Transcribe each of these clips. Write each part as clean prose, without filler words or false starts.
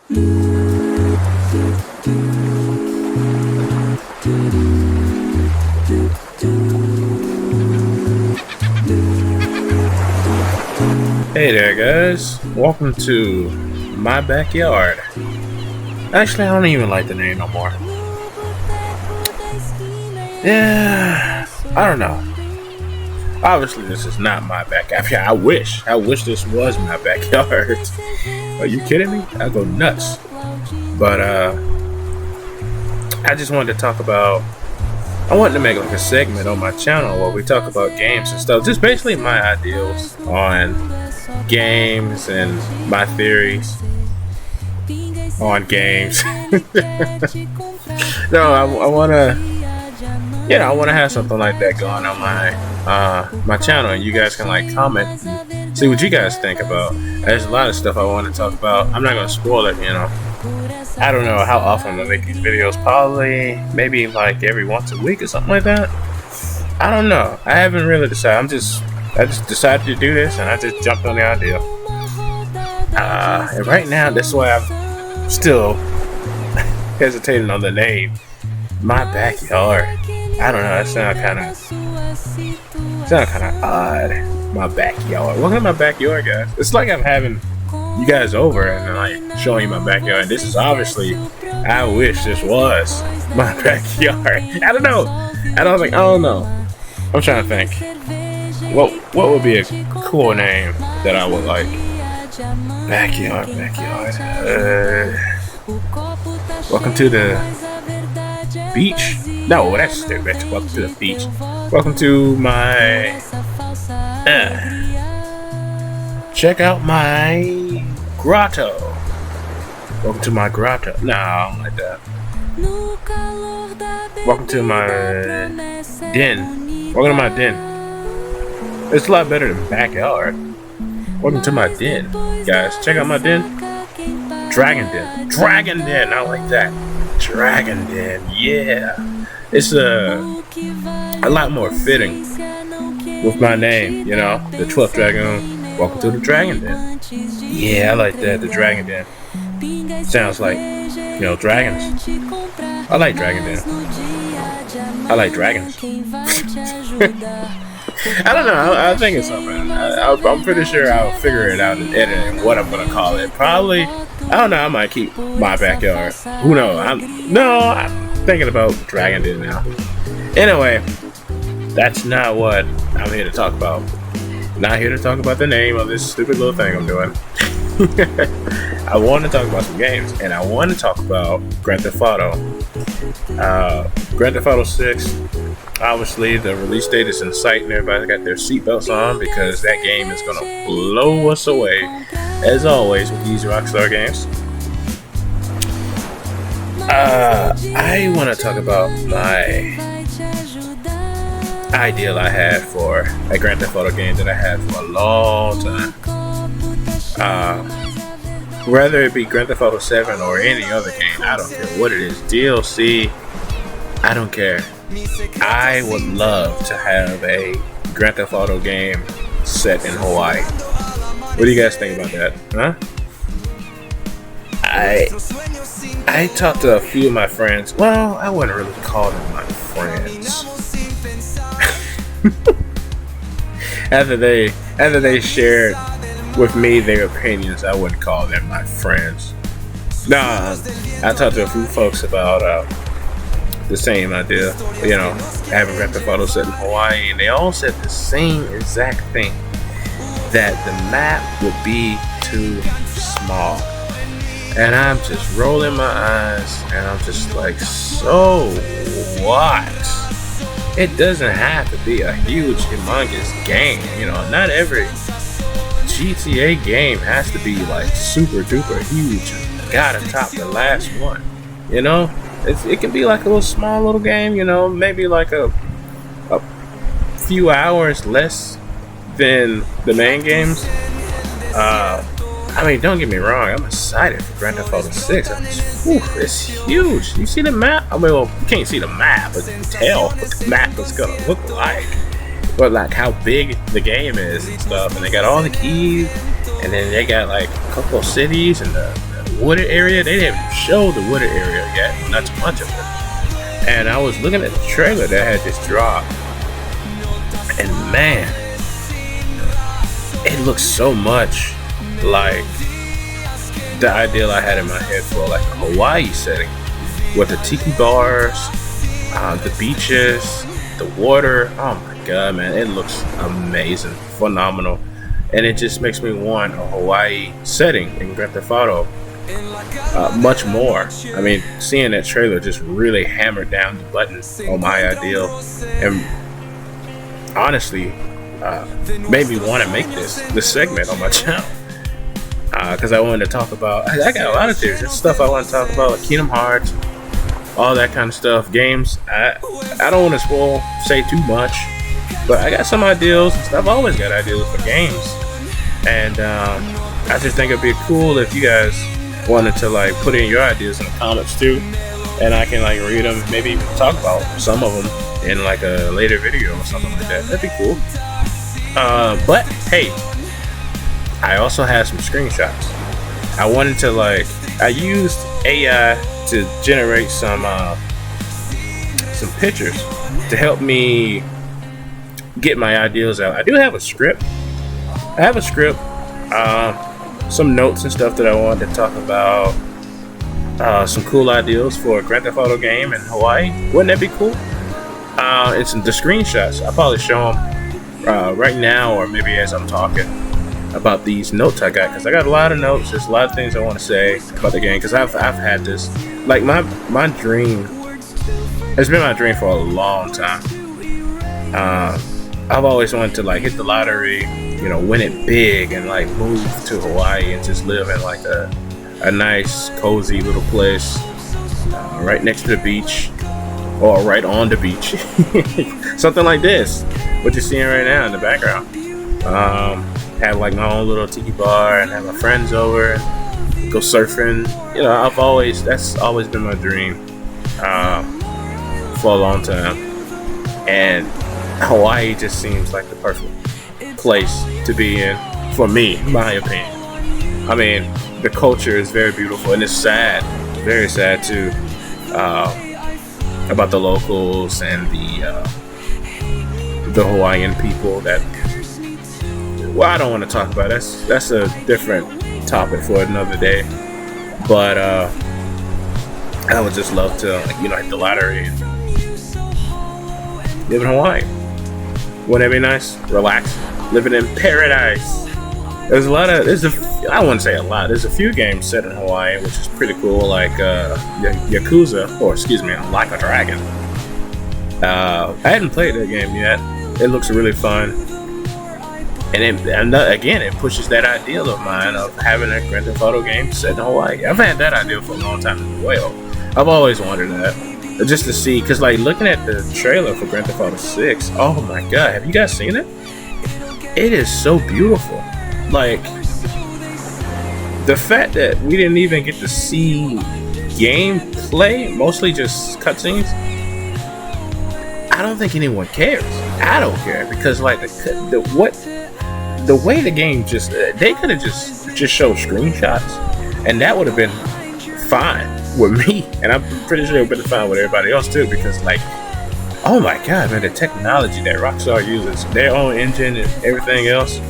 Hey there guys, welcome to my backyard. Actually, I don't even like the name no more. Yeah, I don't know. Obviously this is not my backyard. I wish this was my backyard. Are you kidding me? I go nuts. But I just wanted to talk about, I wanted to make like a segment on my channel where we talk about games and stuff. Just basically my ideals on games and my theories on games. No, I wanna, I wanna have something like that going on my channel, and you guys can like comment and see what you guys think about. There's a lot of stuff I want to talk about. I'm not gonna spoil it, I don't know how often I'm gonna make these videos. Probably maybe like every once a week or something like that. I don't know. I haven't really decided. I just decided to do this, and I just jumped on the idea. And right now, that's why I'm still hesitating on the name. My backyard. I don't know. That sounds kind of odd. My backyard. Welcome to my backyard, guys. It's like I'm having you guys over and like showing you my backyard. This is obviously, I wish this was my backyard. I don't know. I don't know. I'm trying to think. What would be a cool name that I would like? Backyard. Welcome to the beach. No, that's stupid. Welcome to the beach. Welcome to my. Check out my grotto. Welcome to my grotto. No, I don't like that. Welcome to my den. Welcome to my den. It's a lot better than backyard. Welcome to my den, guys. Check out my den. Dragon den. Dragon den. I like that. Dragon den. Yeah. It's a lot more fitting with my name. The 12th Dragoon. Welcome to the Dragon Den. Yeah, I like that. The Dragon Den. Sounds like, dragons. I like Dragon Den. I like dragons. I don't know. I'll think of something. I'm pretty sure I'll figure it out in editing what I'm gonna call it. Probably, I don't know. I might keep my backyard. Who knows? I'm thinking about Dragon Den now. Anyway, that's not what I'm here to talk about. Not here to talk about the name of this stupid little thing I'm doing. I want to talk about some games, and I want to talk about Grand Theft Auto. Grand Theft Auto 6, obviously the release date is in sight, and everybody got their seatbelts on because that game is going to blow us away, as always with these Rockstar games. I want to talk about my ideal I had for a Grand Theft Auto game that I had for a long time. Whether it be Grand Theft Auto 7 or any other game, I don't care what it is, DLC, I don't care. I would love to have a Grand Theft Auto game set in Hawaii. What do you guys think about that? Huh? I talked to a few of my friends. Well, I wouldn't really call them my friends. after they shared with me their opinions, I wouldn't call them my friends. Nah, I talked to a few folks about the same idea, having Grand Theft Auto set in Hawaii, and they all said the same exact thing, that the map would be too small. And I'm just rolling my eyes, and I'm just like, so what? It doesn't have to be a huge, humongous game. Not every GTA game has to be like super duper huge. Gotta top the last one. It can be like a little small little game. Maybe like a few hours less than the main games. Don't get me wrong. I'm excited for Grand Theft Auto 6. It's huge. You see the map? You can't see the map, but you can tell what the map is gonna look like. But like how big the game is and stuff, and they got all the keys, and then they got like a couple of cities and the wooded area. They didn't show the wooded area yet, not too much of it. And I was looking at the trailer that had just dropped, and man, it looks so much like the ideal I had in my head for like a Hawaii setting, with the tiki bars, the beaches, the water. Oh my god, man, it looks amazing, phenomenal, and it just makes me want a Hawaii setting in Grand Theft Auto much more. I mean, seeing that trailer just really hammered down the button on my ideal, and honestly made me want to make this segment on my channel, because I wanted to talk about, I got a lot of theories. There's stuff I want to talk about, like Kingdom Hearts, all that kind of stuff, games. I don't want to say too much, but I got some ideals. I've always got ideals for games, and I just think it'd be cool if you guys wanted to like put in your ideas in the comments too, and I can like read them, maybe even talk about some of them in like a later video or something like that. That'd be cool. But hey, I also had some screenshots. I wanted to I used AI to generate some pictures to help me get my ideas out. I do have a script. Some notes and stuff that I wanted to talk about. Some cool ideas for a Grand Theft Auto game in Hawaii. Wouldn't that be cool? It's the screenshots. I'll probably show them right now, or maybe as I'm talking about these notes I got, because I got a lot of notes. There's a lot of things I want to say about the game, because I've had this, like my dream. It's been my dream for a long time. I've always wanted to like hit the lottery, win it big, and like move to Hawaii and just live in like a nice, cozy little place right next to the beach, or right on the beach. Something like this, what you're seeing right now in the background. Have like my own little tiki bar and have my friends over and go surfing. That's always been my dream for a long time. And Hawaii just seems like the perfect place to be in for me, in my opinion. I mean, the culture is very beautiful, and it's sad, very sad too, about the locals and the Hawaiian people. I don't want to talk about it. That's a different topic for another day. But I would just love to, hit the lottery and live in Hawaii. Wouldn't that be nice? Relax, living in paradise. There's I wouldn't say a lot. There's a few games set in Hawaii, which is pretty cool, like Yakuza, or excuse me, Like a Dragon. I hadn't played that game yet. It looks really fun. And again, it pushes that ideal of mine of having a Grand Theft Auto game set in Hawaii. I've had that idea for a long time as well. I've always wanted that, just to see, because like looking at the trailer for Grand Theft Auto 6, oh my god, have you guys seen it? It is so beautiful. Like, the fact that we didn't even get to see gameplay, mostly just cutscenes, I don't think anyone cares. I don't care, because like the way the game just, they could have just showed screenshots, and that would have been fine with me, and I'm pretty sure it would have been fine with everybody else too, because like, oh my god, man, the technology that Rockstar uses, their own engine and everything else,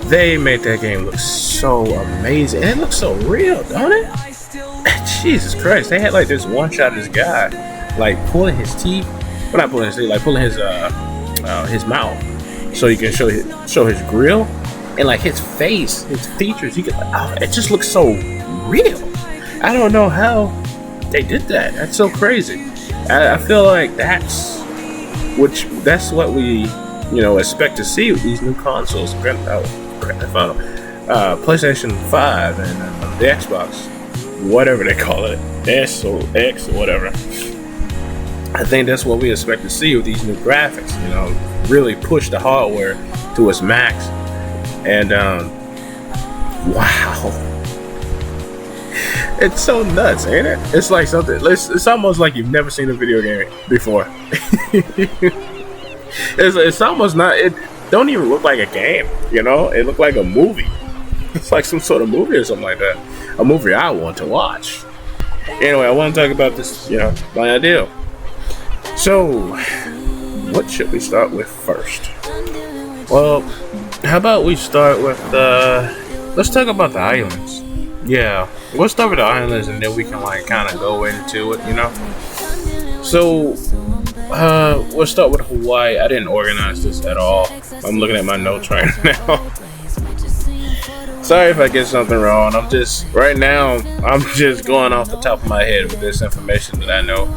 they made that game look so amazing, and it looks so real, don't it? Jesus Christ, they had like this one shot of this guy like pulling his teeth, well, not pulling his teeth, like pulling his mouth, so you can show his grill, and like his face, his features. You can, it just looks so real. I don't know how they did that. That's so crazy. I feel like that's what we expect to see with these new consoles, PlayStation 5 and the Xbox, whatever they call it, S or X or whatever. I think that's what we expect to see with these new graphics. Really push the hardware to its max. And wow, it's so nuts, ain't it? It's like something. It's almost like you've never seen a video game before. It's almost not. It don't even look like a game. It looked like a movie. It's like some sort of movie or something like that. a movie I want to watch. Anyway, I want to talk about this, my idea. So, what should we start with first? Well, how about we start with let's talk about the islands. Yeah, we'll start with the islands and then we can kind of go into it, So, we'll start with Hawaii. I didn't organize this at all. I'm looking at my notes right now. Sorry if I get something wrong. I'm just going off the top of my head with this information that I know.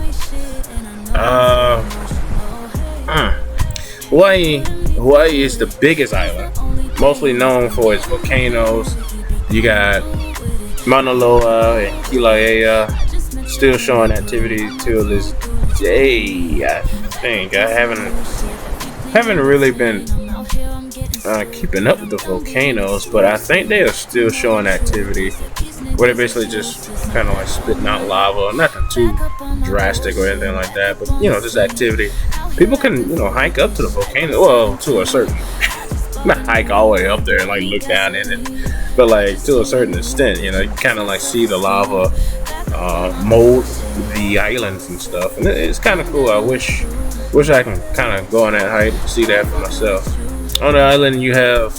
Hawaii is the biggest island, mostly known for its volcanoes. You got Mauna Loa and Kilauea still showing activity till this day. I think I haven't really been keeping up with the volcanoes, but I think they are still showing activity where they basically just kind of spitting out lava. Nothing too drastic or anything like that, but just activity. People can hike up to the volcano, well, to a certain not hike all the way up there and look down in it, but to a certain extent. You kind of see the lava mold the islands and stuff, and it's kind of cool. I wish I can kind of go on that hike and see that for myself. On the island you have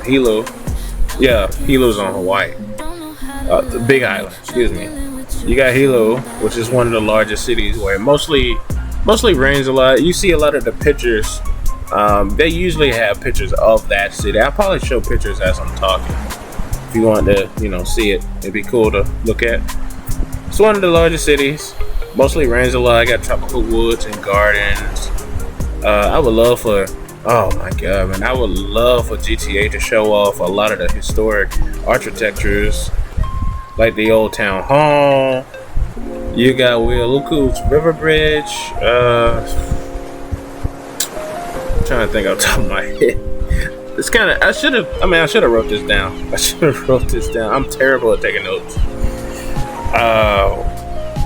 Hilo. Yeah, Hilo's on Hawaii. The big island, excuse me. You got Hilo, which is one of the largest cities where it mostly rains a lot. You see a lot of the pictures. They usually have pictures of that city. I'll probably show pictures as I'm talking. If you want to, see it, it'd be cool to look at. It's one of the largest cities. Mostly rains a lot. I got tropical woods and gardens. I would love for GTA to show off a lot of the historic architectures, like the old town hall. You got Wailuku's River Bridge. I'm trying to think off the top of my head. It's kind of, I should have wrote this down. I'm terrible at taking notes.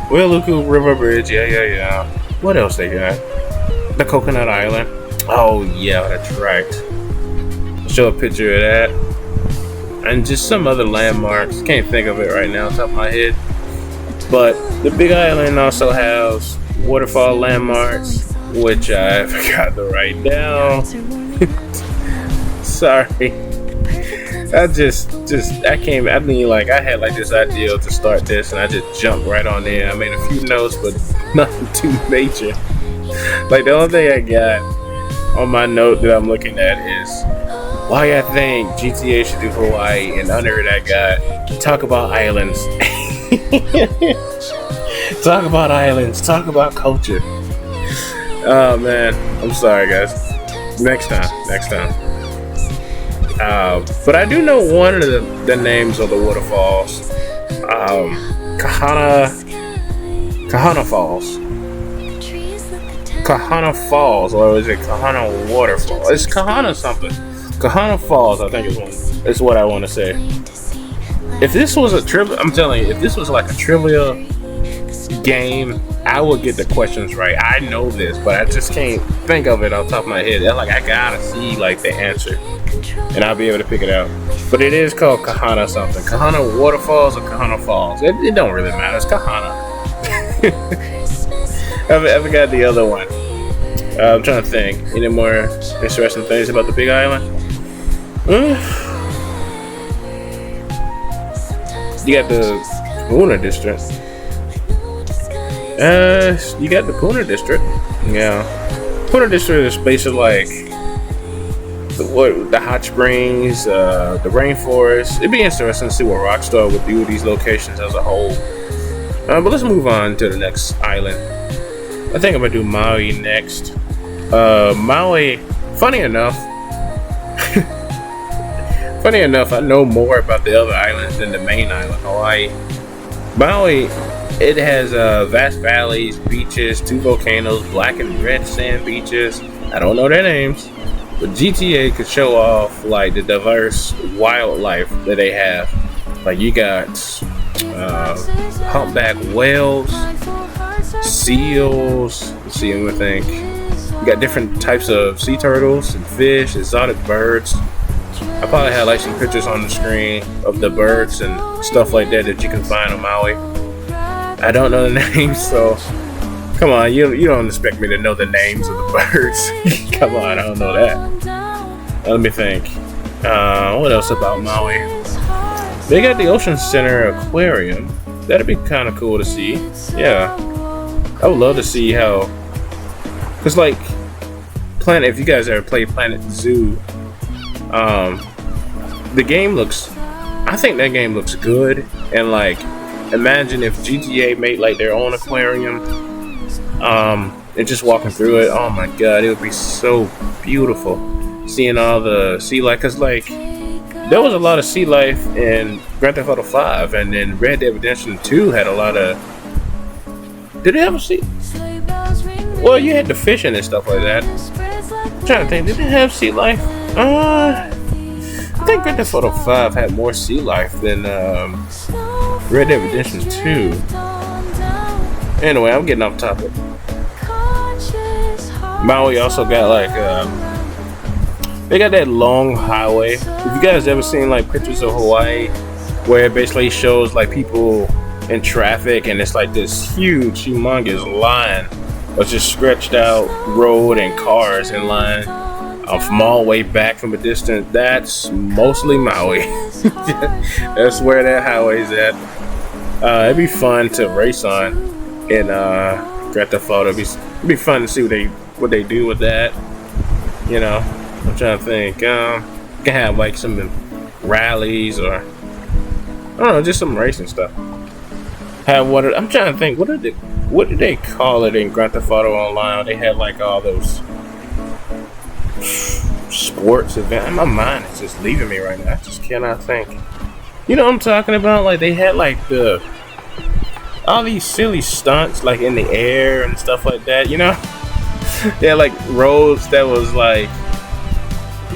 Wailuku River Bridge. Yeah. What else they got? The Coconut Island. Oh yeah, that's right. Show a picture of that, and just some other landmarks. Can't think of it right now off the top of my head. But the Big Island also has waterfall landmarks, which I forgot to write down. Sorry. I had this idea to start this, and I just jumped right on there. I made a few notes, but nothing too major. The only thing I got on my note that I'm looking at is why I think GTA should do Hawaii, and under it I got talk about islands. Talk about islands, talk about culture. Oh man, I'm sorry guys. Next time. But I do know one of the names of the waterfalls. Kahana Falls. Kahana Falls, or is it Kahana Waterfall? It's Kahana something. Kahana Falls, I think is what I want to say. If this was a trivia, I'm telling you, if this was a trivia game, I would get the questions right. I know this, but I just can't think of it off the top of my head. I gotta see the answer, and I'll be able to pick it out. But it is called Kahana something. Kahana Waterfalls or Kahana Falls. It don't really matter. It's Kahana. I forgot the other one. I'm trying to think. Any more interesting things about the Big Island? You got the Puna District. You got the Puna District. Yeah. Puna District is basically the hot springs, the rainforest. It'd be interesting to see what Rockstar would do with these locations as a whole. But let's move on to the next island. I think I'm gonna do Maui next. Maui, funny enough, I know more about the other islands than the main island, Hawaii. Maui, it has vast valleys, beaches, 2 volcanoes, black and red sand beaches. I don't know their names, but GTA could show off the diverse wildlife that they have. You got humpback whales, seals. Let's see, I'm gonna think. You got different types of sea turtles and fish, exotic birds. I probably had like some pictures on the screen of the birds and stuff like that that you can find on Maui. I don't know the names, so come on, you don't expect me to know the names of the birds. Come on, I don't know that. Let me think. What else about Maui? They got the Ocean Center Aquarium. That'd be kind of cool to see. Yeah, I would love to see how. Cause like Planet, if you guys ever played Planet Zoo, the game looks. I think that game looks good, and like, imagine if GTA made like their own aquarium, and just walking through it. Oh my god, it would be so beautiful. Seeing all the sea life, cause like there was a lot of sea life in Grand Theft Auto 5, and then Red Dead Redemption 2 had a lot of. Did it have a sea? Well, you had the fishing and stuff like that. I'm trying to think, did it have sea life? I think Grand Theft Auto 5 had more sea life than Red Dead Redemption 2. Anyway, I'm getting off topic. Maui also got like they got that long highway. If you guys ever seen like pictures of Hawaii, where it basically shows like people in traffic, and it's like this huge, humongous line of just stretched out road and cars in line from all the way back from a distance. That's mostly Maui. That's where that highway's at. It'd be fun to race on in Grand Theft Auto. It'd be fun to see what they do with that. You know, I'm trying to think. You can have like some rallies, or I don't know, just some racing stuff. I'm trying to think. What did they call it in Grand Theft Auto Online? They had like all those sports events. My mind is just leaving me right now. I just cannot think. You know what I'm talking about? Like they had like all these silly stunts like in the air and stuff like that. You know, they had like roads that was like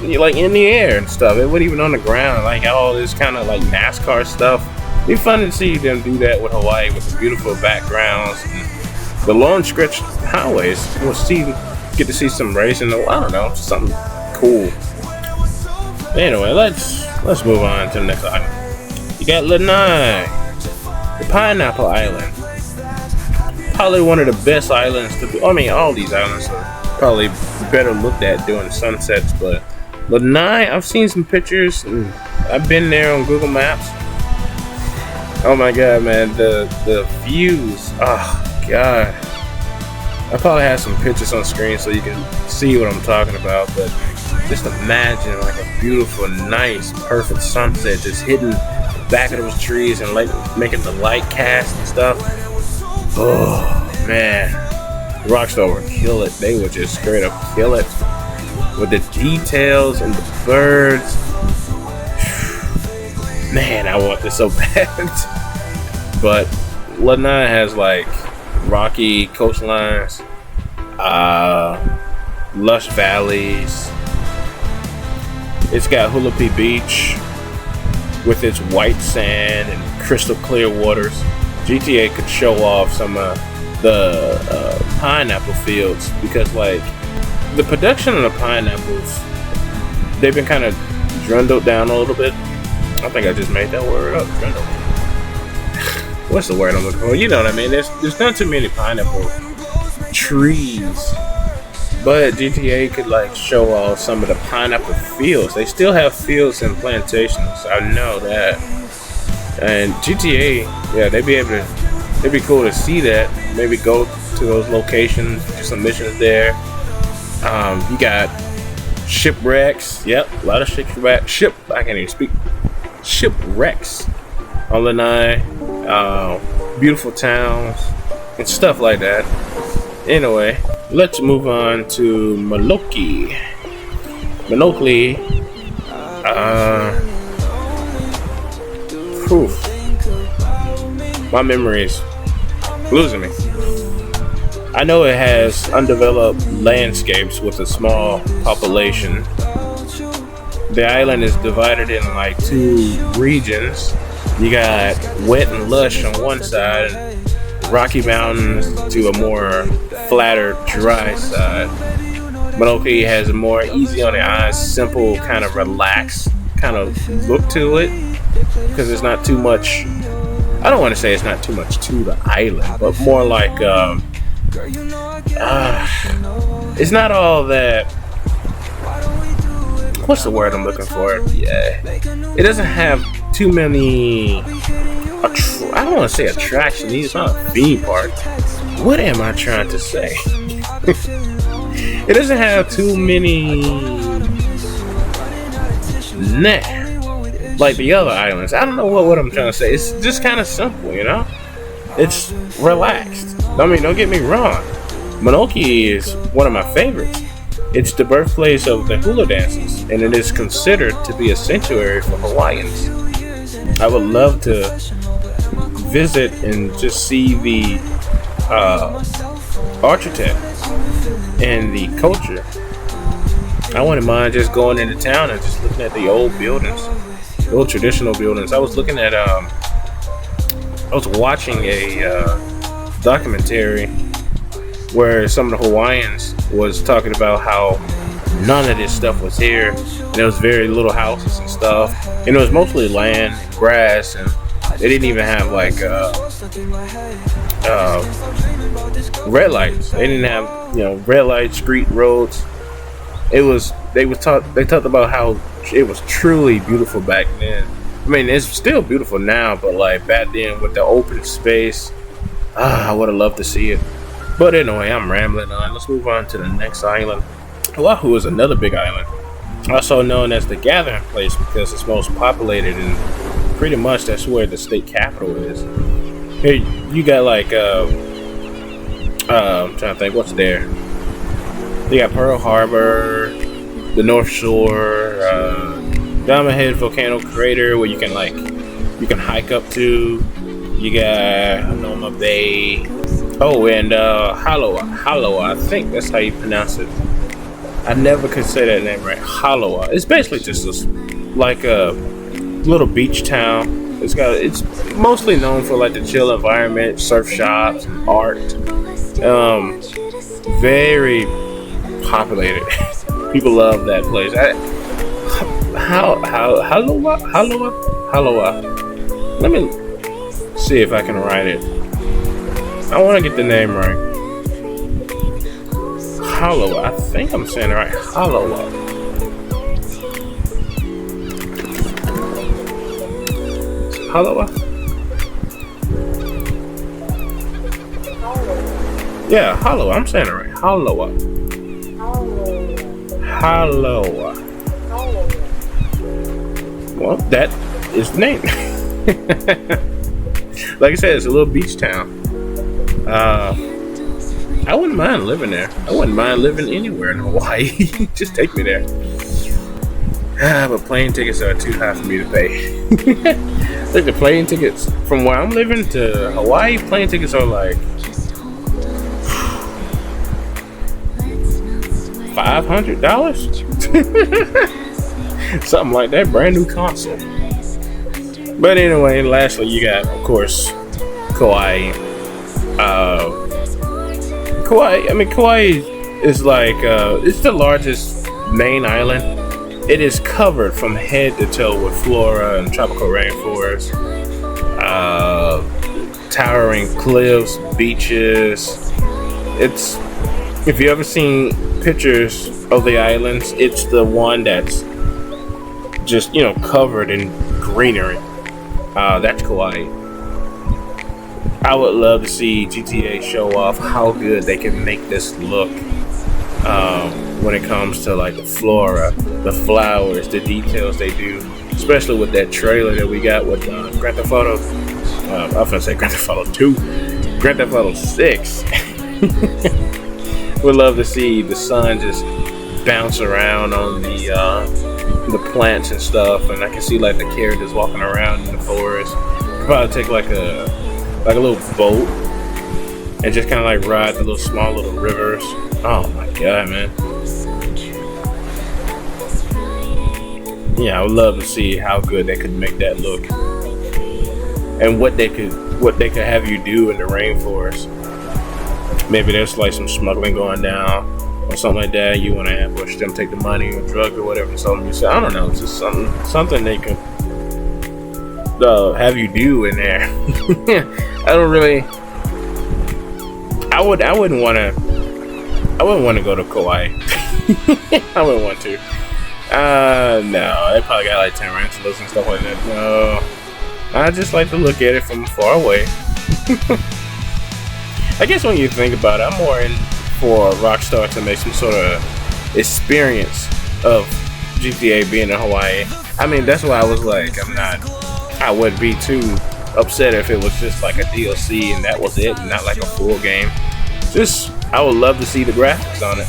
in the air and stuff. It wasn't even on the ground. Like all this kind of like NASCAR stuff. It'd be fun to see them do that with Hawaii, with the beautiful backgrounds and the long stretched highways. We'll get to see some racing. I don't know, something cool. Anyway, let's move on to the next island. You got Lanai, the Pineapple Island. Probably one of the best islands to be. I mean, all these islands are probably better looked at during sunsets, but Lanai, I've seen some pictures, and I've been there on Google Maps. Oh my god, man, the views. Oh god. I probably have some pictures on screen so you can see what I'm talking about, but just imagine like a beautiful, nice, perfect sunset just hitting the back of those trees and like making the light cast and stuff. Oh man. Rockstar would kill it. They would just straight up kill it. With the details and the birds. Man, I want this so bad. But Lanai has like rocky coastlines, lush valleys. It's got Hulapi Beach with its white sand and crystal clear waters. GTA could show off some of the pineapple fields, because like the production of the pineapples, they've been kind of dwindled down a little bit. I think I just made that word up. Dwindled. What's the word I'm looking for? You know what I mean? There's not too many pineapple trees, but GTA could like show off some of the pineapple fields. They still have fields and plantations. I know that. And GTA, yeah, they'd be cool to see that. Maybe go to those locations, do some missions there. You got shipwrecks. Yep, a lot of shipwrecks. I can't even speak. Shipwrecks on Lanai. Beautiful towns and stuff like that. Anyway, let's move on to Molokai. My memory's losing me. I know it has undeveloped landscapes with a small population. The island is divided in like two regions. You got wet and lush on one side, and Rocky Mountains to a more flatter, dry side. Molokai has a more easy on the eyes, simple, kind of relaxed kind of look to it, because it's not too much. I don't want to say it's not too much to the island, but more like it's not all that. What's the word I'm looking for? Yeah, it doesn't have too many. I don't want to say attractions. It's not a theme park. What am I trying to say? It doesn't have too many. Like the other islands. I don't know what I'm trying to say. It's just kind of simple, you know? It's relaxed. I mean, don't get me wrong. Monoki is one of my favorites. It's the birthplace of the hula dances, and it is considered to be a sanctuary for Hawaiians. I would love to visit and just see the architect and the culture. I wouldn't mind just going into town and just looking at the old buildings, the old traditional buildings. I was looking at, I was watching a documentary where some of the Hawaiians was talking about how none of this stuff was here, and there was very little houses and stuff, and it was mostly land, grass, and they didn't even have like red lights. They didn't have red lights, street roads. They talked about how it was truly beautiful back then. I mean, it's still beautiful now, but like back then with the open space, I would have loved to see it. But anyway, I'm rambling on. Let's move on to the next island. Oahu is another big island, also known as the gathering place because it's most populated, and pretty much that's where the state capital is. Here you got like I'm trying to think what's there. You got Pearl Harbor, the North Shore, Diamond Head Volcano Crater, where you can hike up to. You got Hanoma Bay. Oh, and Halawa. I think that's how you pronounce it. I never could say that name right. Halawa. It's basically just like a little beach town. It's mostly known for like the chill environment, surf shops, art. Very populated. People love that place. Halawa. Let me see if I can write it. I want to get the name right. Halawa. I think I'm saying it right. Halawa. Halawa? Yeah, Halawa. I'm saying it right. Halawa. Halawa. Well, that is the name. Like I said, it's a little beach town. I wouldn't mind living there. I wouldn't mind living anywhere in Hawaii. Just take me there. But plane tickets are too high for me to pay. Like the plane tickets from where I'm living to Hawaii, plane tickets are like $500. Something like that. Brand new console. But anyway, lastly, you got, of course, Kauai. Kauai is like it's the largest main island. It is covered from head to toe with flora and tropical rainforest, towering cliffs, beaches. It's, if you ever seen pictures of the islands, it's the one that's just covered in greenery. That's Kauai. I would love to see GTA show off how good they can make this look when it comes to like the flora, the flowers, the details they do, especially with that trailer that we got with Grand Theft Auto. I was gonna say Grand Theft Auto 2, Grand Theft Auto 6. Would love to see the sun just bounce around on the plants and stuff, and I can see like the characters walking around in the forest. Probably take like a little boat and just kind of like ride the small little rivers. Oh my god, man. Yeah, I would love to see how good they could make that look, and what they could have you do in the rainforest. Maybe there's like some smuggling going down, or something like that. You want to ambush them, take the money or drugs or whatever. So I don't know. It's just something they can have you do in there. I don't really. I wouldn't want to go to Kauai. I wouldn't want to. No, they probably got like tarantulas and stuff like that. No, I just like to look at it from far away. I guess when you think about it, I'm more in for Rockstar to make some sort of experience of GTA being in Hawaii. I mean, that's why I was like, I wouldn't be too upset if it was just like a DLC and that was it, and not like a full game. I would love to see the graphics on it.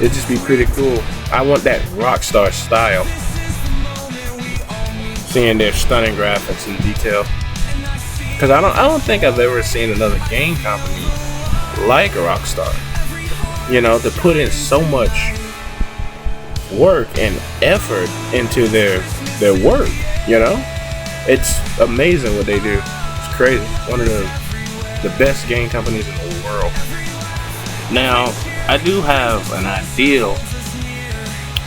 It'd just be pretty cool. I want that Rockstar style. Seeing their stunning graphics and detail. Because I don't think I've ever seen another game company like Rockstar. You know, to put in so much work and effort into their work. You know, it's amazing what they do. It's crazy. One of the best game companies in the world. Now, I do have an ideal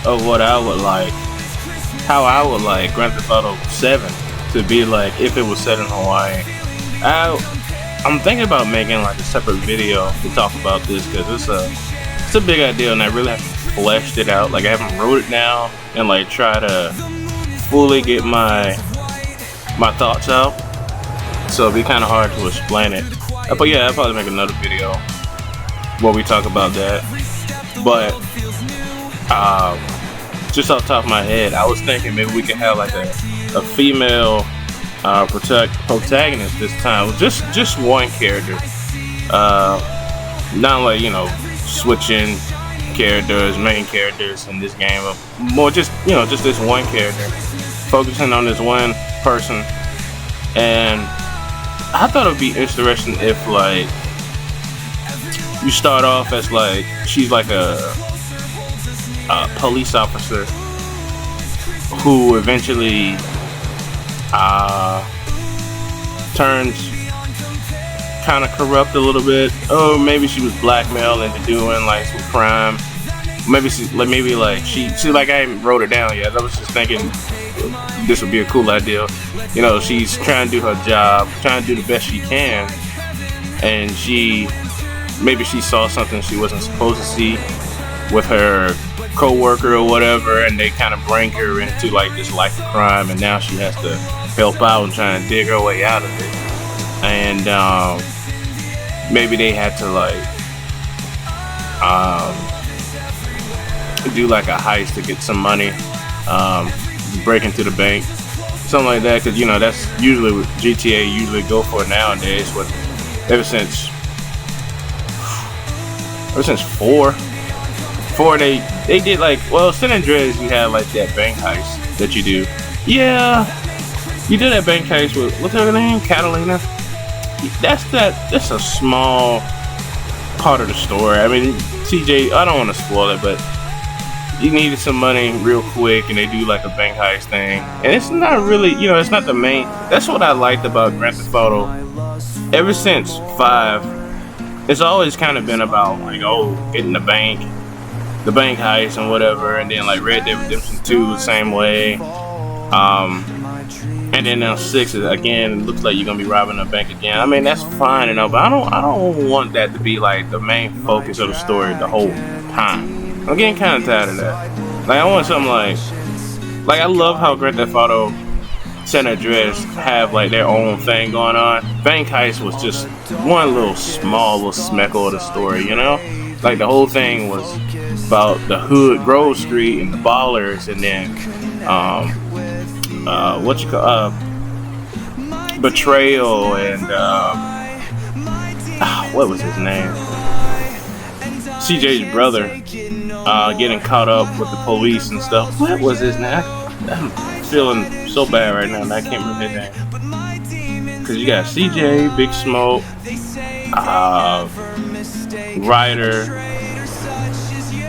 of what I would like, how I would like Grand Theft Auto 7 to be like if it was set in Hawaii. I'm thinking about making like a separate video to talk about this because it's a big idea and I really haven't fleshed it out. Like I haven't wrote it down and like try to fully get my thoughts out. So it'd be kind of hard to explain it. But yeah, I'll probably make another video where we talk about that. But just off the top of my head, I was thinking maybe we could have like a female protagonist this time. Just one character. Not like, you know, switching characters, main characters in this game. More just, you know, just this one character. Focusing on this one person. And I thought it would be interesting if like you start off as like she's like a police officer who eventually turns kind of corrupt a little bit. Oh, maybe she was blackmailed into doing like some crime. Maybe she like I haven't wrote it down yet. I was just thinking this would be a cool idea. You know, she's trying to do her job, trying to do the best she can, and maybe she saw something she wasn't supposed to see with her co-worker or whatever, and they kind of bring her into like this life of crime, and now she has to help out and try and dig her way out of it. And maybe they had to like do like a heist to get some money, break into the bank, something like that, because you know that's usually what GTA usually go for nowadays. But ever since 4 they did like, well, San Andreas you had like that bank heist that you do. Yeah, you did that bank heist with what's her name, Catalina. That's a small part of the story. I mean, CJ, I don't want to spoil it, but you needed some money real quick, and they do like a bank heist thing, and it's not really, you know, it's not the main. That's what I liked about Grand Theft Auto. Ever since 5, it's always kind of been about like, oh, getting the bank heist and whatever, and then like Red Dead Redemption 2 the same way. And then now 6 is again, it looks like you're gonna be robbing a bank again. I mean, that's fine and all, but I don't want that to be like the main focus of the story the whole time. I'm getting kind of tired of that. Like I want something like I love how Grand Theft Auto San Andreas have like their own thing going on. Bank heist was just one small little speckle of the story, you know? Like the whole thing was about the hood, Grove Street, and the ballers, and then betrayal, and what was his name? CJ's brother getting caught up with the police and stuff. What was his name? I'm feeling so bad right now, and I can't remember his name. Because you got CJ, Big Smoke, Ryder,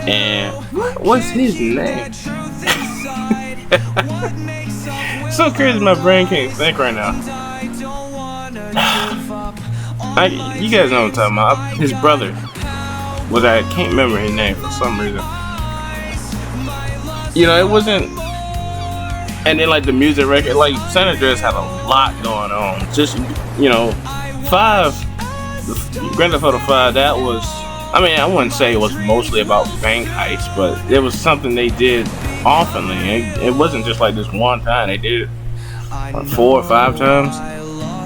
and what's his name? So crazy, my brain can't think right now. You guys know what I'm talking about. His brother. was I can't remember his name for some reason. You know, it wasn't. And then like the music record, like San Andreas had a lot going on. Just you know, Grand Theft Auto 5. That was. I mean, I wouldn't say it was mostly about bank heists, but it was something they did oftenly. It wasn't just like this one time. They did it like 4 or 5 times.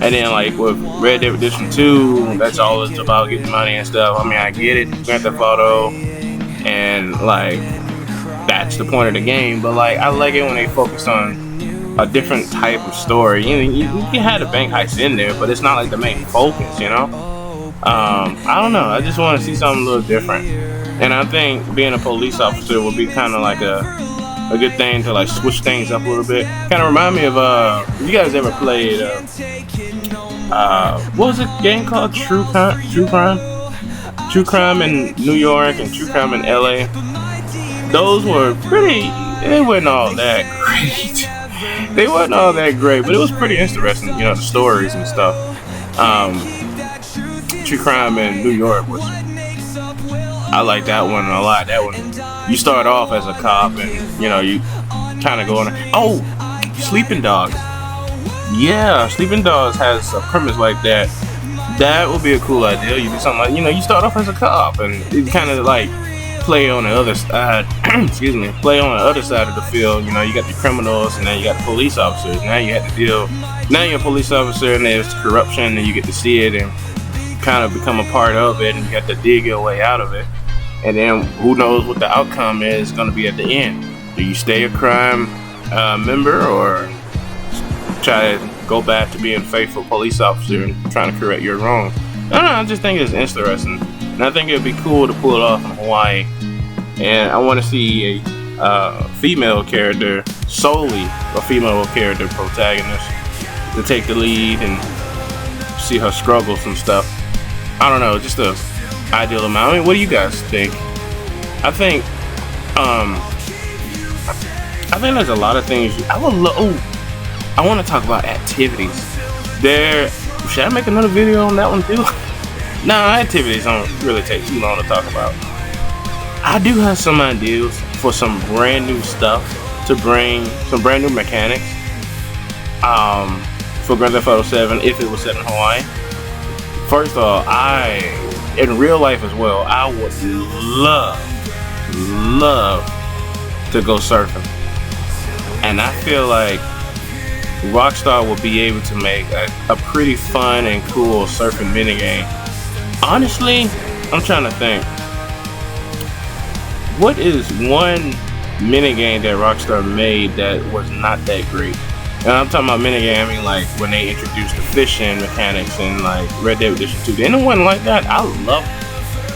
And then like with Red Dead Redemption 2, that's all it's about, getting money and stuff. I mean, I get it, Grand Theft Auto, and like that's the point of the game. But like, I like it when they focus on a different type of story. You can have the bank heist in there, but it's not like the main focus, you know. I don't know. I just want to see something a little different, and I think being a police officer would be kind of like a good thing to like switch things up a little bit. Kind of remind me of you guys ever played what was it game called? True Crime in New York and True Crime in LA. Those were pretty. They weren't all that great. They weren't all that great, but it was pretty interesting. You know, the stories and stuff. True Crime in New York was. I like that one a lot. That one, you start off as a cop, and you know you kind of go on. Oh, Sleeping Dogs. Yeah, Sleeping Dogs has a premise like that. That would be a cool idea. You do something like, you know, you start off as a cop, and you kind of like play on the other side. Excuse me, play on the other side of the field. You know, you got the criminals, and then you got the police officers. Now you have to deal. Now you're a police officer, and there's corruption, and you get to see it and kind of become a part of it, and you got to dig your way out of it. And then who knows what the outcome is going to be at the end. Do you stay a crime member, or try to go back to being a faithful police officer and trying to correct your wrongs? I don't know, I just think it's interesting. And I think it would be cool to pull it off in Hawaii. And I want to see a female character, solely a female character protagonist, to take the lead and see her struggles and stuff. I don't know, just a ideal amount. I mean, what do you guys think? I think there's a lot of things I would I want to talk about activities. Should I make another video on that one too? Nah, activities don't really take too long to talk about. I do have some ideas for some brand new stuff to bring, some brand new mechanics for Grand Theft Auto 7 if it was set in Hawaii. First of all, in real life as well, I would love to go surfing. And I feel like Rockstar will be able to make a pretty fun and cool surfing minigame. Honestly, I'm trying to think. What is one minigame that Rockstar made that was not that great? And I'm talking about minigame, I mean like when they introduced the fishing mechanics in like Red Dead Redemption 2. Anyone like that? I love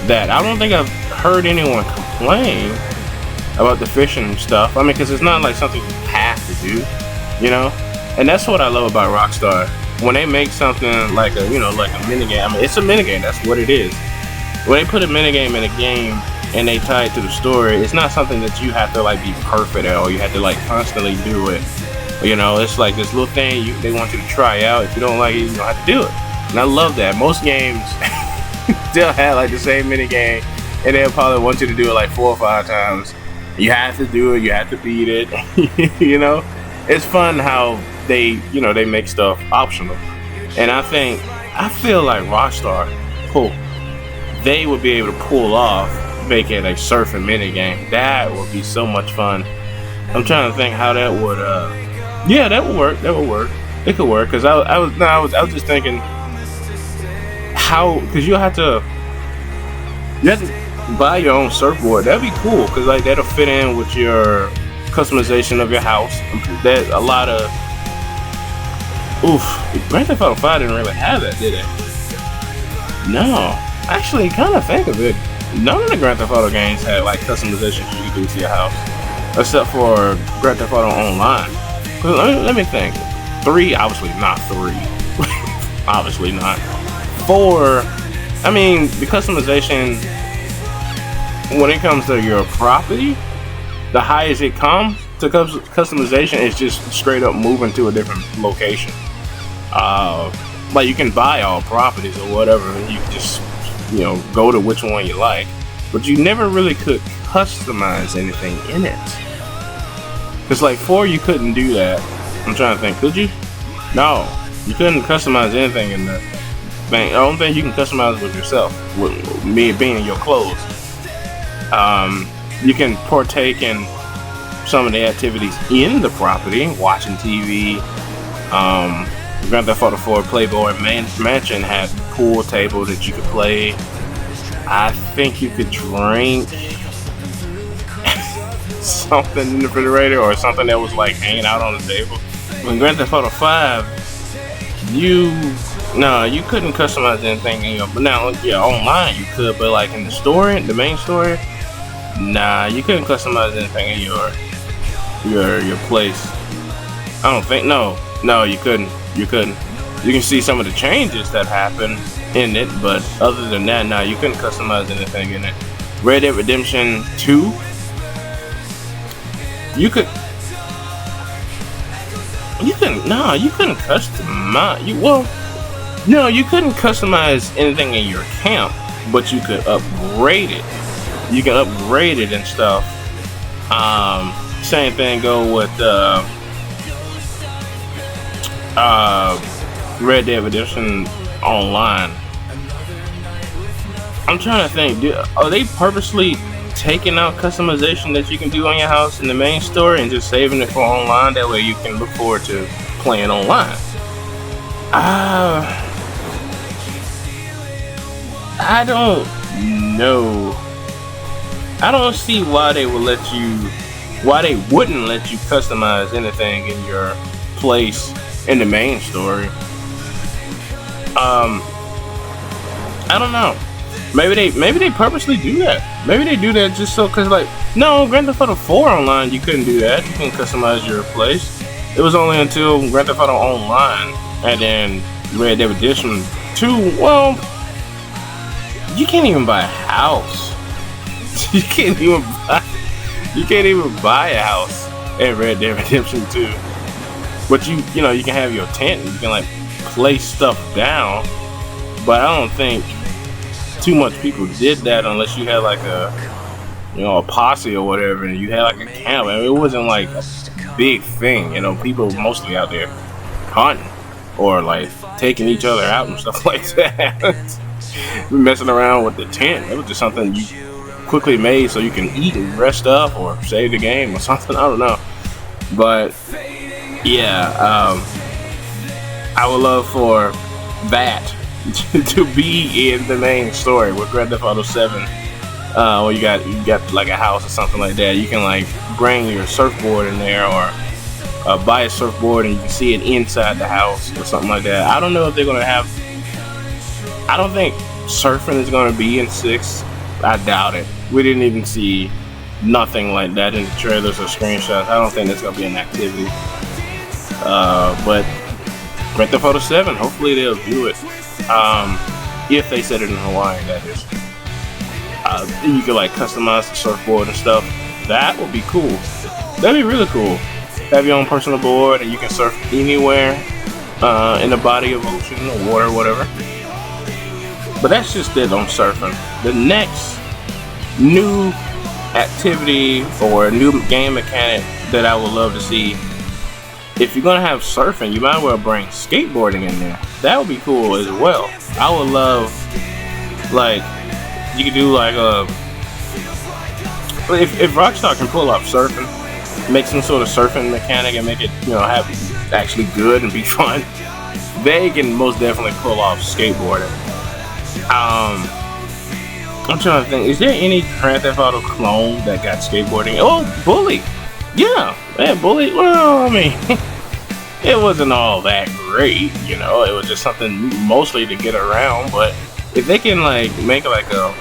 that. I don't think I've heard anyone complain about the fishing stuff. I mean, because it's not like something you have to do, you know? And that's what I love about Rockstar. When they make something like a minigame, I mean, it's a minigame, that's what it is. When they put a minigame in a game and they tie it to the story, it's not something that you have to like be perfect at, or you have to like constantly do it. You know, it's like this little thing they want you to try out. If you don't like it, you don't have to do it. And I love that. Most games, they'll have like the same minigame, and they'll probably want you to do it like 4 or 5 times. You have to do it. You have to beat it. You know, it's fun how they make stuff optional. And I feel like Rockstar, they would be able to pull off making a surfing minigame. That would be so much fun. I'm trying to think how that would. Yeah, that would work. That would work. It could work, because I was just thinking how, because you have to buy your own surfboard. That'd be cool, because like that'll fit in with your customization of your house. There's a lot of Grand Theft Auto 5 didn't really have that, did it? No, actually, kind of think of it. None of the Grand Theft Auto games had like customizations you could do to your house, except for Grand Theft Auto Online. Let me think. 3, obviously not 3. Obviously not. 4, I mean, the customization, when it comes to your property, the highest it comes to customization is just straight up moving to a different location. Like you can buy all properties or whatever, and you just go to which one you like. but you never really could customize anything in it. Cause like 4, you couldn't do that. I'm trying to think, could you? No, you couldn't customize anything in the bank. The only thing you can customize was yourself, with me being in your clothes. You can partake in some of the activities in the property, watching TV. Grand Theft Auto 4 Playboy Mansion had a pool table that you could play. I think you could drink something in the refrigerator or something that was like hanging out on the table. When Grand Theft Auto 5, you couldn't customize anything in your. But now, yeah, online you could, but like in the story, the main story, nah, you couldn't customize anything in your place. I don't think. No, you couldn't. You can see some of the changes that happen in it, but other than that, nah, you couldn't customize anything in it. Red Dead Redemption 2, you couldn't customize. You couldn't customize anything in your camp, but you could upgrade it. You can upgrade it and stuff. Same thing go with Red Dead Redemption Online. I'm trying to think, are they purposely taking out customization that you can do on your house in the main story and just saving it for online? That way you can look forward to playing online. I don't know. I don't see why they wouldn't let you customize anything in your place in the main story. I don't know. Maybe they purposely do that. Maybe they do that just so, cause like, no, Grand Theft Auto 4 Online, you couldn't do that. You couldn't customize your place. It was only until Grand Theft Auto Online and then Red Dead Redemption 2. Well, you can't even buy a house. You can't even buy a house in Red Dead Redemption 2. But you can have your tent and you can like place stuff down. But I don't think too much people did that unless you had like a posse or whatever, and you had like a camp. I mean, it wasn't like a big thing. People mostly out there hunting or like taking each other out and stuff like that. Messing around with the tent. It was just something you quickly made so you can eat and rest up or save the game or something. I don't know. But yeah, I would love for that to be in the main story with Grand Theft Auto 7. Or you got like a house or something like that. You can like bring your surfboard in there or buy a surfboard and you can see it inside the house or something like that. I don't know if they're gonna have. I don't think surfing is gonna be in 6. I doubt it. We didn't even see nothing like that in the trailers or screenshots. I don't think that's gonna be an activity. But Grand Theft Auto 7, hopefully they'll do it. If they set it in Hawaii, that is. You can like customize the surfboard and stuff. That would be cool. That'd be really cool. Have your own personal board and you can surf anywhere in the body of ocean or water or whatever. But that's just it on surfing. The next new activity or new game mechanic that I would love to see, if you're gonna have surfing, you might as well bring skateboarding in there. That would be cool as well. I would love, like, you could do like if Rockstar can pull off surfing, make some sort of surfing mechanic and make it, have actually good and be fun, they can most definitely pull off skateboarding. I'm trying to think, is there any Grand Theft Auto clone that got skateboarding? Oh, Bully. Yeah, Bully. Well, I mean, it wasn't all that great, it was just something mostly to get around. But if they can like make like a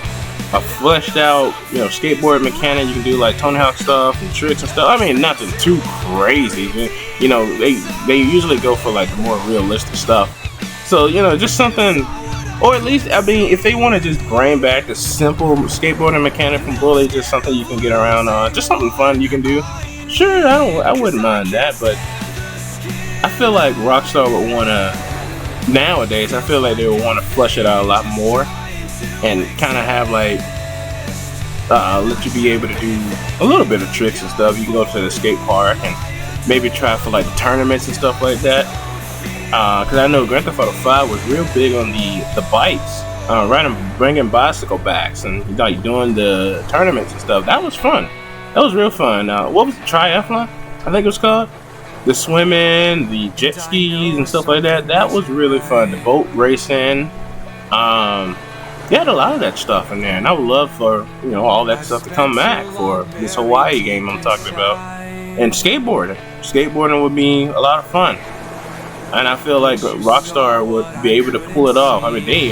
fleshed out, skateboard mechanic, you can do like Tony Hawk stuff and tricks and stuff. I mean, nothing too crazy. They usually go for like more realistic stuff. So, just something, or at least, I mean, if they want to just bring back a simple skateboarding mechanic from Bully, just something you can get around on, just something fun you can do. Sure, I wouldn't mind that, but I feel like Rockstar would want to, nowadays, I feel like they would want to flesh it out a lot more and kind of have like let you be able to do a little bit of tricks and stuff. You can go to the skate park and maybe try for like the tournaments and stuff like that. Because I know Grand Theft Auto 5 was real big on the bikes, bringing bicycle backs and like doing the tournaments and stuff. That was fun. That was real fun. What was the triathlon? I think it was called. The swimming, the jet skis and stuff like that. That was really fun. The boat racing. They had a lot of that stuff in there, and I would love for all that stuff to come back for this Hawaii game I'm talking about. And skateboarding would be a lot of fun, and I feel like Rockstar would be able to pull it off. I mean, they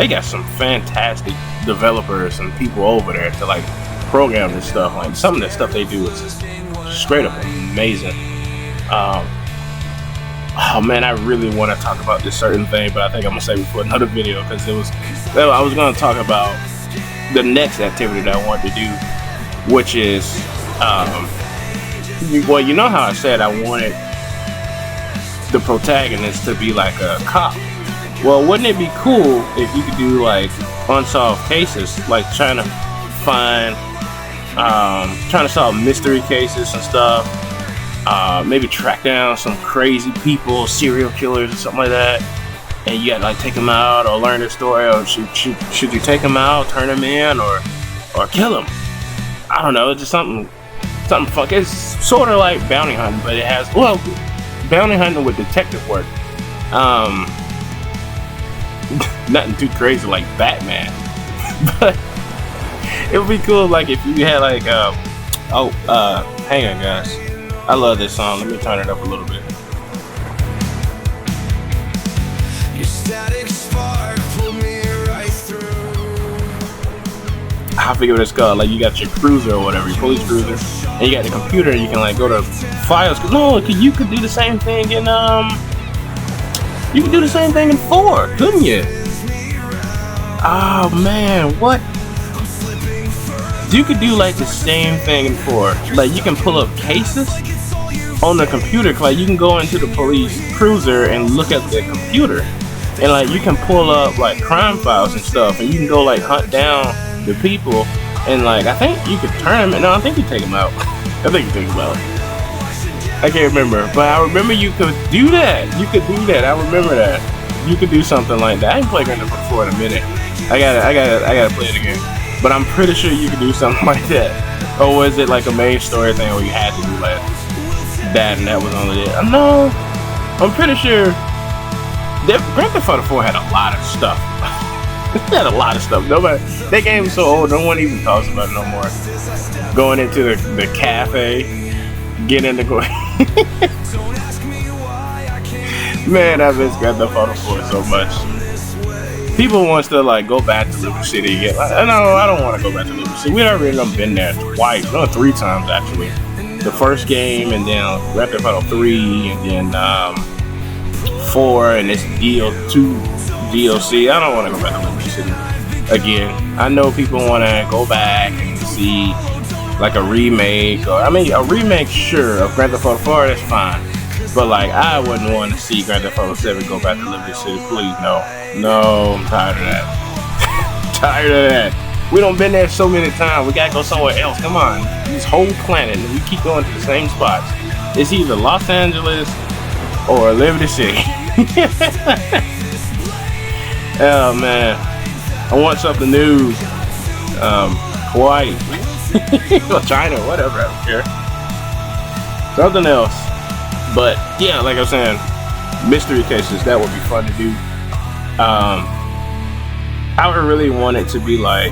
got some fantastic developers and people over there to like program this stuff. Like some of the stuff they do is just straight up amazing. Oh man, I really want to talk about this certain thing, but I think I'm gonna save it for another video because I was gonna talk about the next activity that I wanted to do, which is, well, you know how I said I wanted the protagonist to be like a cop. Well, wouldn't it be cool if you could do like unsolved cases, like trying to solve mystery cases and stuff. Maybe track down some crazy people, serial killers or something like that, and you gotta like take them out or learn their story, or should you take them out, turn them in, or kill them? I don't know. It's just something fun. It's sort of like bounty hunting, but it has bounty hunting with detective work. Nothing too crazy like Batman, but it would be cool like if you had like hang on guys. I love this song. Let me turn it up a little bit. Your static spark pulled me right through. I forget what it's called. Like you got your cruiser or whatever, your police cruiser, and you got the computer. And you can like go to files. No, you could do the same thing in You could do the same thing in 4, couldn't you? Oh man, what? You could do like the same thing in 4. Like you can pull up cases on the computer. Like you can go into the police cruiser and look at the computer, and like you can pull up like crime files and stuff, and you can go like hunt down the people, and like I think you could turn them. No, I think you take them out. I think you take them out. I can't remember, but I remember you could do that. I remember that. You could do something like that. I ain't played Grand Theft Auto 4 in a minute. I gotta play it again. But I'm pretty sure you could do something like that. Or was it like a main story thing where you had to do like that and that was only it? No, I'm pretty sure Grand Theft Auto 4 had a lot of stuff. It had a lot of stuff. That game is so old, no one even talks about it no more. Going into the cafe, getting into Man, I miss Grand Theft Auto 4 so much. People wants to like go back to Liberty City again. No, I don't want to go back to Liberty City. We already been there twice, no, 3 times actually. The first game, and then Grand Theft Auto 3, and then 4, and this DL2 DLC. I don't want to go back to Liberty City again. I know people want to go back and see like a remake, or I mean a remake, sure, of Grand Theft Auto 4. That's fine. But like, I wouldn't want to see Grand Theft Auto 7 go back to Liberty City. Please, no, I'm tired of that. Tired of that. We done been there so many times. We gotta go somewhere else. Come on, this whole planet, we keep going to the same spots. It's either Los Angeles or Liberty City. Oh man, I want something new. Hawaii, or China, whatever. I don't care. Something else. But yeah, like I was saying, mystery cases, that would be fun to do. I would really want it to be like,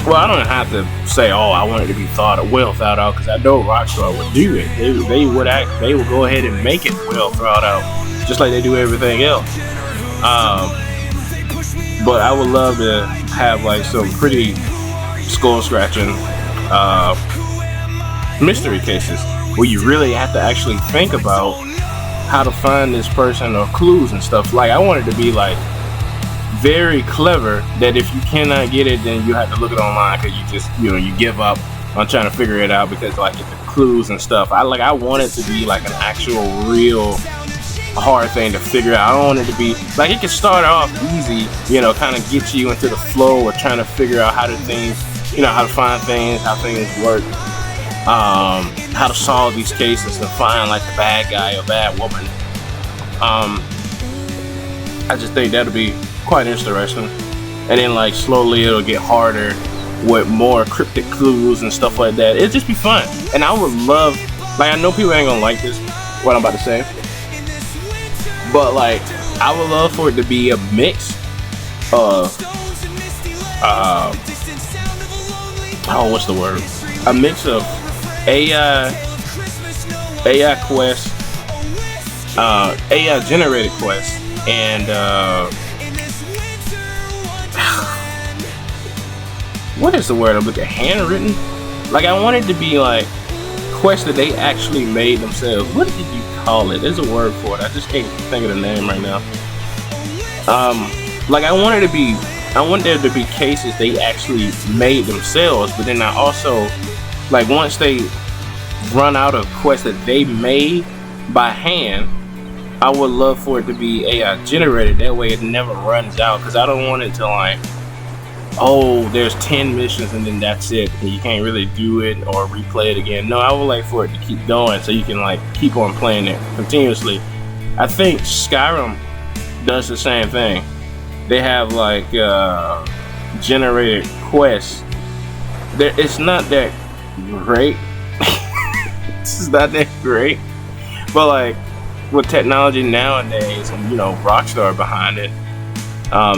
well, I don't have to say, I want it to be well thought out, because I know Rockstar would do it. They would go ahead and make it well thought out, just like they do everything else. But I would love to have like some pretty skull scratching mystery cases, where you really have to actually think about how to find this person or clues and stuff. Like, I want it to be like very clever, that if you cannot get it, then you have to look it online, because you just you give up on trying to figure it out, because like the clues and stuff. I want it to be like an actual real a hard thing to figure out. I don't want it to be like it can start off easy, you know, kind of get you into the flow of trying to figure out how to things, you know, how to find things, how things work, how to solve these cases and find like the bad guy or bad woman. I just think that'll be quite interesting. And then like slowly it'll get harder with more cryptic clues and stuff like that. It'd just be fun. And I would love, like, I know people ain't gonna like this, what I'm about to say, but like I would love for it to be a mix of what's the word? A mix of AI quests, AI generated quests, and what is the word I'm looking at? Handwritten? Like I want it to be like quests that they actually made themselves. What did you call it? There's a word for it. I just can't think of the name right now. Like I want there to be cases they actually made themselves, but then I also, like, once they run out of quests that they made by hand, I would love for it to be AI generated. That way it never runs out, because I don't want it to like, oh, there's 10 missions and then that's it, and you can't really do it or replay it again. No, I would like for it to keep going so you can like keep on playing it continuously. I think Skyrim does the same thing. They have like generated quests. It's not that great. It's not that great, but like with technology nowadays and, you know, Rockstar behind it,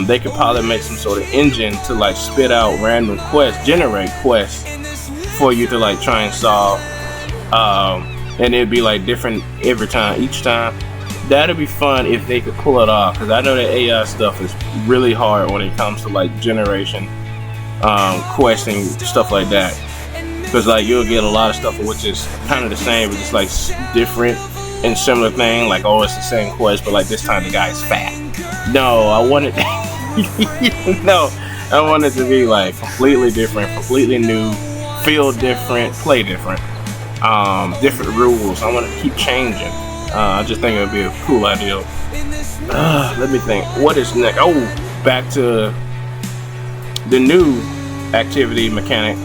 they could probably make some sort of engine to like spit out random quests, generate quests for you to like try and solve, and it'd be like different each time. That'd be fun if they could pull it off, because I know that AI stuff is really hard when it comes to like generation, quests and stuff like that, because like you'll get a lot of stuff which is kind of the same but just like different and similar thing, like, oh, it's the same quest but like this time the guy's fat. No, I want it no, I want it to be like completely different, completely new, feel different, play different, different rules. I want it to keep changing. I just think it would be a cool idea. Let me think. What is next? Oh, back to the new activity mechanic,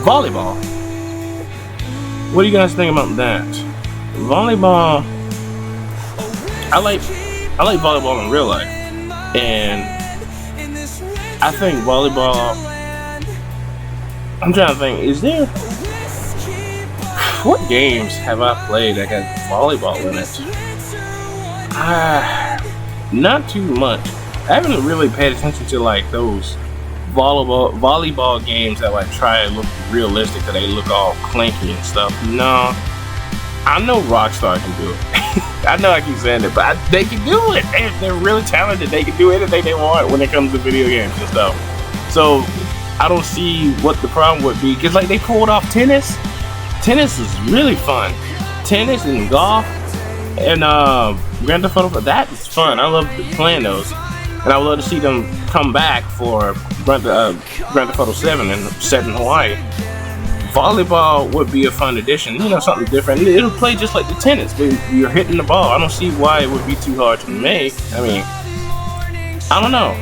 volleyball. What do you guys think about that? Volleyball. I like volleyball in real life, and I think volleyball. I'm trying to think. Is there? What games have I played that got volleyball in it? Not too much. I haven't really paid attention to like those volleyball games that like try to look realistic, because they look all clanky and stuff. No, I know Rockstar can do it. I know I keep saying it, but they can do it. They're really talented. They can do anything they want when it comes to video games and stuff. So I don't see what the problem would be, because like they pulled off tennis. Tennis is really fun. Tennis and golf and Grand Theft Auto, that is fun. I love playing those, and I would love to see them come back for Grand Theft Auto 7 and set in Hawaii. Volleyball would be a fun addition, you know, something different. It'll play just like the tennis, but you're hitting the ball. I don't see why it would be too hard to make. I mean, I don't know.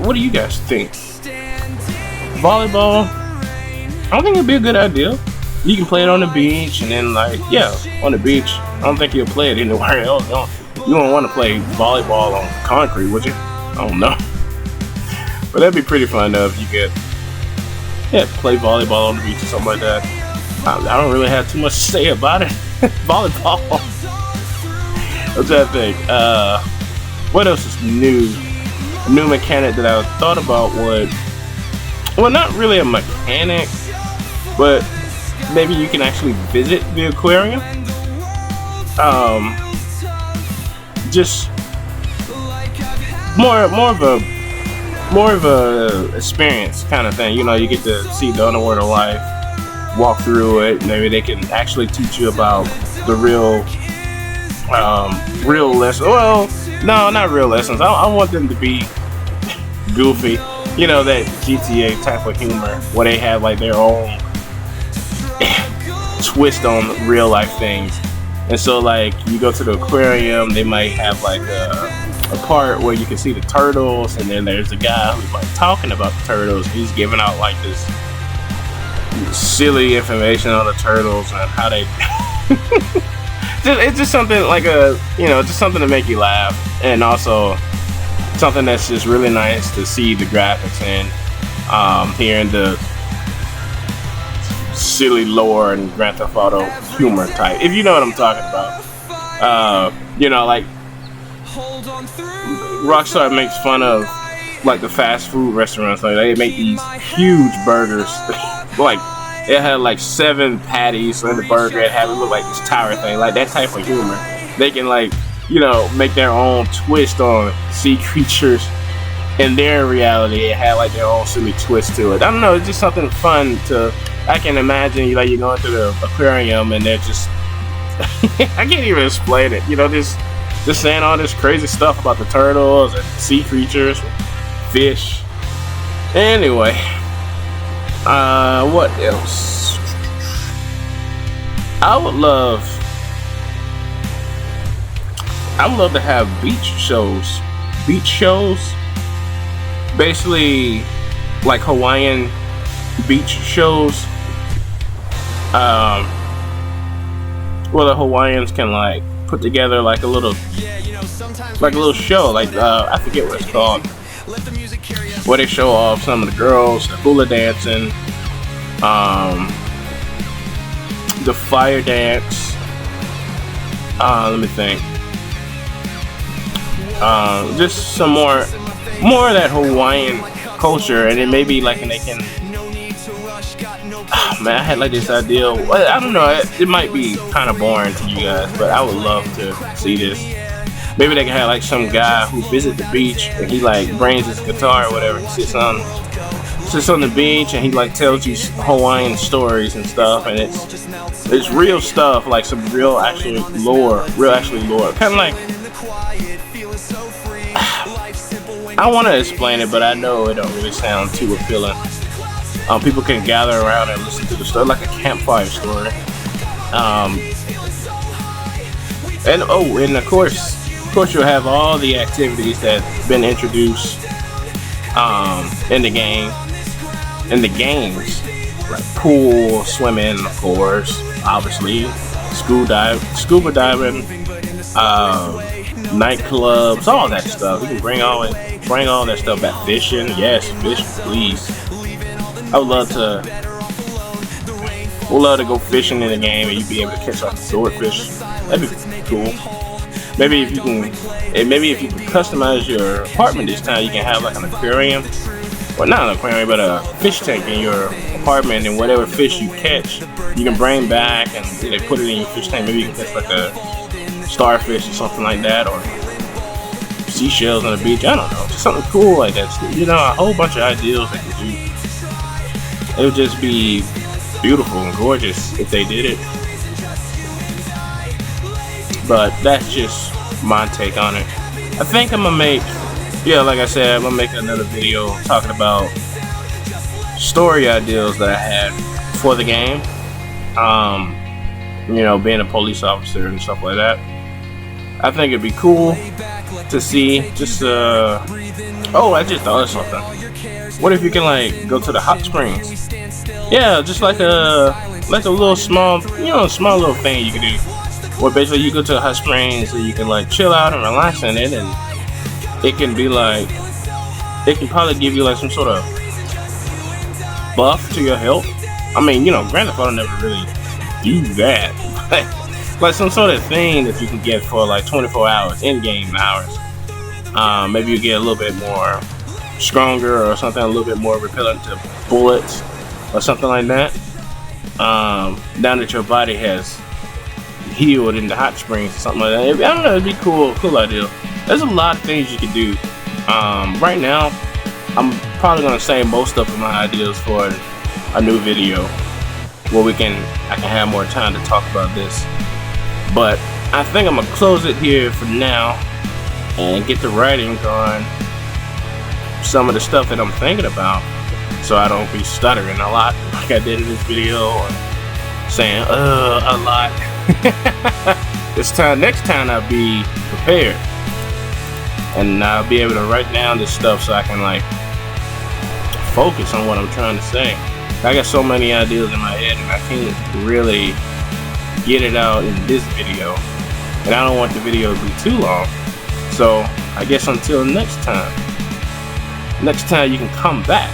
What do you guys think? Volleyball, I don't think it'd be a good idea. You can play it on the beach, and then like, yeah, on the beach. I don't think you'll play it anywhere else. You don't want to play volleyball on concrete, would you? I don't know. But that'd be pretty fun though if you could, yeah, play volleyball on the beach or something like that. I don't really have too much to say about it. Volleyball. I'm trying to think. What else is new? A new mechanic that I thought about would, well, not really a mechanic, but maybe you can actually visit the aquarium. Just more of a experience kind of thing. You know, you get to see the underwater life, walk through it. Maybe they can actually teach you about the real lessons. Well, no, not real lessons. I want them to be goofy. You know, that GTA type of humor where they have like their own twist on real life things. And so like you go to the aquarium, they might have like a part where you can see the turtles, and then there's a guy who's like talking about the turtles. He's giving out like this silly information on the turtles and how they it's just something like just something to make you laugh, and also something that's just really nice to see the graphics in, hearing the silly lore and Grand Theft Auto humor type, if you know what I'm talking about. Like Rockstar makes fun of like the fast food restaurants. Like they make these huge burgers. Like it had like 7 patties in the burger. It had it look like this tower thing. Like that type of humor. They can like make their own twist on sea creatures. In their reality, it had like their own silly twist to it. I don't know. It's just something fun to. I can imagine you're going to the aquarium and they're just. I can't even explain it. Just saying all this crazy stuff about the turtles and sea creatures, fish. Anyway, what else? I would love to have beach shows. Basically, like Hawaiian beach shows. Where the Hawaiians can like put together like a little show, like I forget what it's called, where they show off some of the girls, the hula dancing, the fire dance. Let me think. Just some more of that Hawaiian culture, and then maybe like, and they can. Oh, man, I had like this idea. I don't know. It might be kind of boring to you guys, but I would love to see this. Maybe they can have like some guy who visits the beach and he like brings his guitar or whatever. He sits on the beach and he like tells you Hawaiian stories and stuff, and it's real stuff, like some real actually lore. Kind of like. I want to explain it, but I know it don't really sound too appealing. People can gather around and listen to the story, like a campfire story. And of course you'll have all the activities that's been introduced in the games, like pool, swimming, of course, obviously, scuba diving, nightclubs, all that stuff. You can bring all that stuff back. Fishing, yes, fish, please. I would love to go fishing in the game and you'd be able to catch like swordfish. That'd be cool. Maybe if you can customize your apartment this time, you can have like an aquarium. Well, not an aquarium, but a fish tank in your apartment, and whatever fish you catch, you can bring back and they put it in your fish tank. Maybe you can catch like a starfish or something like that, or seashells on the beach. I don't know, just something cool like that. A whole bunch of ideas they could do. It would just be beautiful and gorgeous if they did it. But that's just my take on it. I think I'm gonna make, like I said, I'm gonna make another video talking about story ideas that I had for the game. Being a police officer and stuff like that. I think it'd be cool to see. I just thought of something. What if you can like go to the hot springs? Yeah, just like a little small little thing you can do. Where basically you go to the hot springs and you can like chill out and relax in it, and it can be like, it can probably give you like some sort of buff to your health. I mean, Grand Theft Auto never really do that. Like some sort of thing that you can get for like 24 hours, in-game hours. Maybe you get a little bit more stronger or something, a little bit more repellent to bullets or something like that. Now that your body has healed in the hot springs or something like that. I don't know, it'd be cool idea. There's a lot of things you can do. Right now, I'm probably gonna save most of my ideas for a new video where I can have more time to talk about this. But I think I'm gonna close it here for now and get the writing on some of the stuff that I'm thinking about, so I don't be stuttering a lot like I did in this video, or saying a lot. next time I'll be prepared, and I'll be able to write down this stuff so I can like focus on what I'm trying to say. I got so many ideas in my head, and I can't really get it out in this video, and I don't want the video to be too long. So I guess until next time you can come back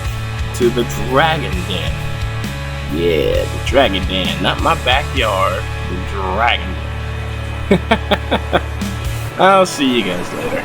to the Dragon Den. Yeah, the Dragon Den, not my backyard, the Dragon Den. I'll see you guys later.